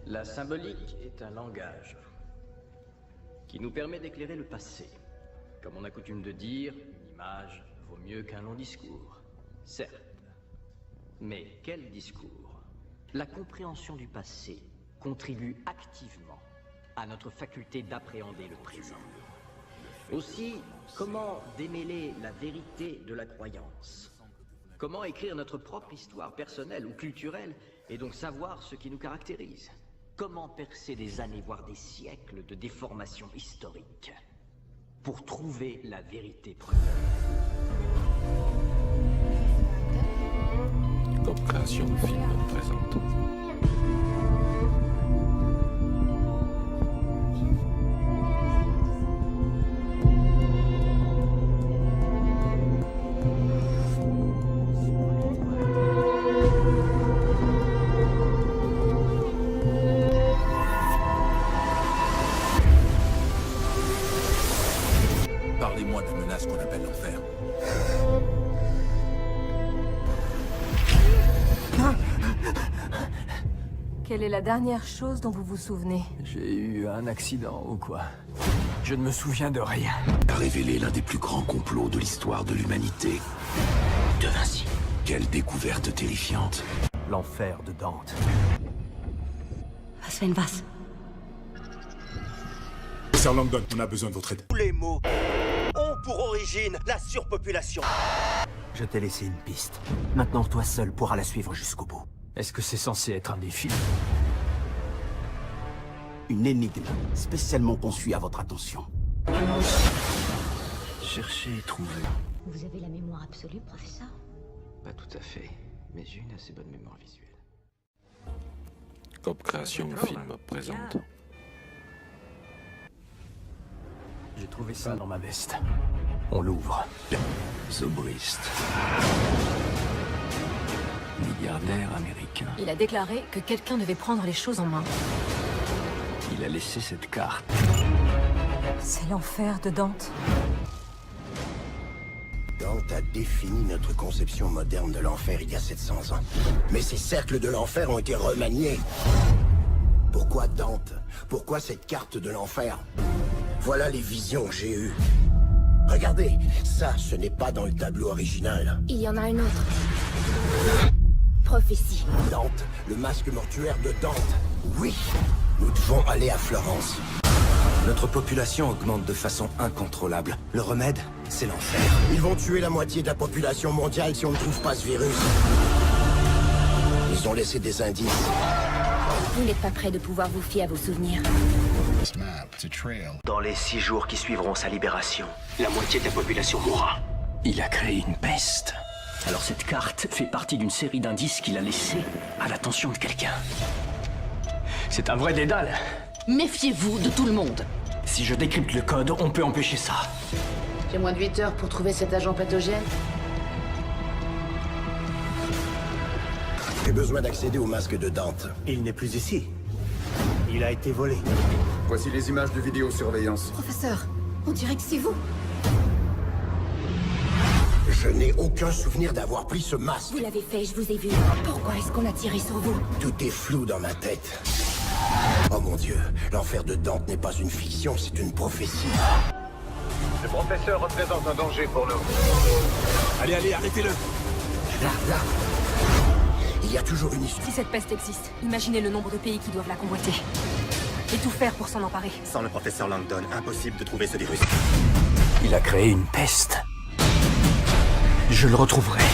La symbolique est un langage qui nous permet d'éclairer le passé. Comme on a coutume de dire, une image vaut mieux qu'un long discours. Certes. Mais quel discours? La compréhension du passé contribue activement à notre faculté d'appréhender le présent. Aussi, comment démêler la vérité de la croyance? Comment écrire notre propre histoire personnelle ou culturelle et donc savoir ce qui nous caractérise? Comment percer des années, voire des siècles de déformation historique pour trouver la vérité première? Comme création de film présente. Parlez-moi de la menace qu'on appelle l'enfer. Quelle est la dernière chose dont vous vous souvenez? J'ai eu un accident ou quoi? Je ne me souviens de rien. A révélé l'un des plus grands complots de l'histoire de l'humanité. De Vinci. Quelle découverte terrifiante. L'enfer de Dante. Was wenn was? Sir Langdon, on a besoin de votre aide. Tous les mots ont pour origine la surpopulation. Je t'ai laissé une piste. Maintenant, toi seul pourras la suivre jusqu'au bout. Est-ce que c'est censé être un défi? Une énigme spécialement conçue à votre attention. Chercher et trouver. Vous avez la mémoire absolue, professeur? Pas tout à fait, mais j'ai une assez bonne mémoire visuelle. Comme création de film présente. J'ai trouvé ça dans ma veste. On l'ouvre. Zobrist. Milliardaire américain. Il a déclaré que quelqu'un devait prendre les choses en main. Il a laissé cette carte. C'est l'enfer de Dante. Dante a défini notre conception moderne de l'enfer il y a 700 ans. Mais ces cercles de l'enfer ont été remaniés. Pourquoi Dante? Pourquoi cette carte de l'enfer? Voilà les visions que j'ai eues. Regardez, ça, ce n'est pas dans le tableau original. Il y en a une autre. Prophétie. Dante, le masque mortuaire de Dante. Oui, nous devons aller à Florence. Notre population augmente de façon incontrôlable. Le remède, c'est l'enfer. Ils vont tuer la moitié de la population mondiale si on ne trouve pas ce virus. Ils ont laissé des indices. Vous n'êtes pas prêt de pouvoir vous fier à vos souvenirs. Dans les 6 jours qui suivront sa libération, la moitié de la population mourra. Il a créé une peste. Alors cette carte fait partie d'une série d'indices qu'il a laissés à l'attention de quelqu'un. C'est un vrai dédale. Méfiez-vous de tout le monde. Si je décrypte le code, on peut empêcher ça. J'ai moins de 8 heures pour trouver cet agent pathogène. J'ai besoin d'accéder au masque de Dante. Il n'est plus ici. Il a été volé. Voici les images de vidéosurveillance. Professeur, on dirait que c'est vous. Je n'ai aucun souvenir d'avoir pris ce masque. Vous l'avez fait, je vous ai vu. Pourquoi est-ce qu'on a tiré sur vous? Tout est flou dans ma tête. Oh mon Dieu, l'enfer de Dante n'est pas une fiction, c'est une prophétie. Le professeur représente un danger pour nous. Allez, arrêtez-le. Là. Il y a toujours une issue. Si cette peste existe, imaginez le nombre de pays qui doivent la convoiter. Et tout faire pour s'en emparer. Sans le professeur Langdon, impossible de trouver ce virus. Il a créé une peste. Je le retrouverai.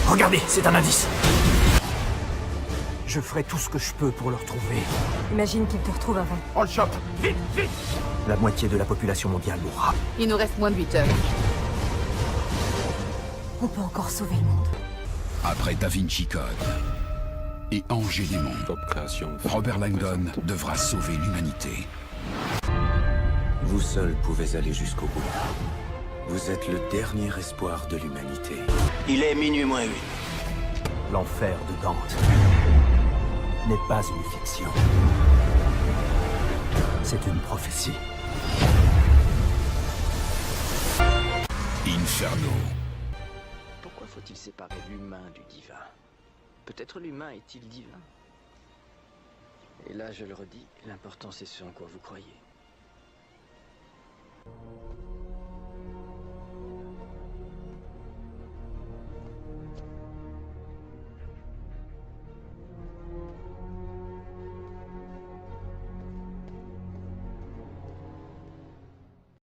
Regardez, c'est un indice. Je ferai tout ce que je peux pour le retrouver. Imagine qu'il te retrouve avant. On le chope. Vite. La moitié de la population mondiale mourra. Il nous reste moins de 8 heures. On peut encore sauver le monde. Après Da Vinci Code et Angers des mondes, Comme création de film Robert Langdon présente. devra sauver l'humanité. Vous seul pouvez aller jusqu'au bout. Vous êtes le dernier espoir de l'humanité. Il est minuit moins 8. L'enfer de Dante n'est pas une fiction. C'est une prophétie. Inferno. Pourquoi faut-il séparer l'humain du divin? Peut-être l'humain est-il divin? Et là, je le redis, l'important c'est ce en quoi vous croyez.